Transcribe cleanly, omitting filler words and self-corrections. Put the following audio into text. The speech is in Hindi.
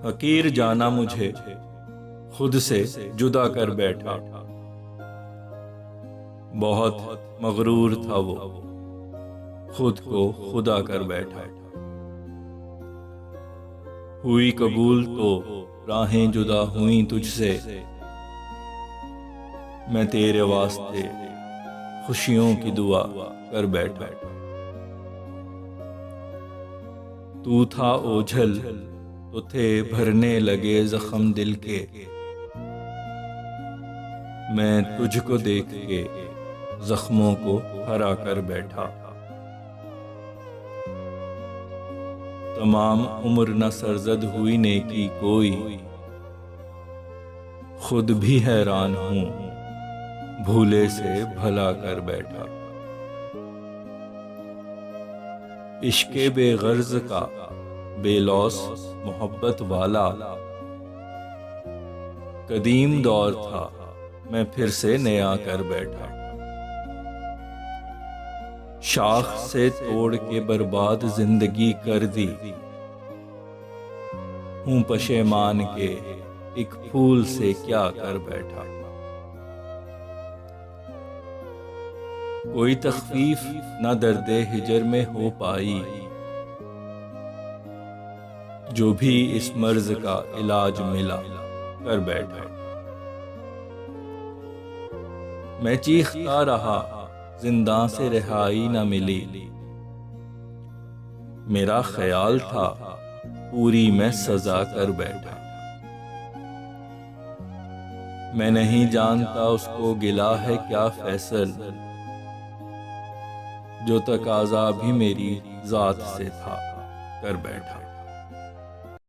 हकीर जाना मुझे खुद से जुदा कर बैठा। बहुत मगरूर था वो, खुद को खुदा कर बैठा। हुई कबूल तो राहें जुदा हुई तुझसे, मैं तेरे वास्ते खुशियों की दुआ कर बैठा। तू था ओझल तो थे भरने लगे जख्म दिल के, मैं तुझको देख के जख्मों को हरा कर बैठा। तमाम उम्र न सरजद हुई नेकी कोई, खुद भी हैरान हूं भूले से भला कर बैठा। इश्के बेगर्ज का बेलौस मोहब्बत वाला कदीम दौर था, मैं फिर से नया कर बैठा। शाख से तोड़ के बर्बाद जिंदगी कर दी, हूं पशेमान के एक फूल से क्या कर बैठा। कोई तखफीफ न दर्दे हिजर में हो पाई, जो भी इस मर्ज का इलाज मिला कर बैठा। मैं चीखता रहा जिंदा से रिहाई न मिली, मेरा ख्याल था पूरी मैं सजा कर बैठा। मैं नहीं जानता उसको गिला है क्या फैसल, जो तकाजा भी मेरी जात से था कर बैठा।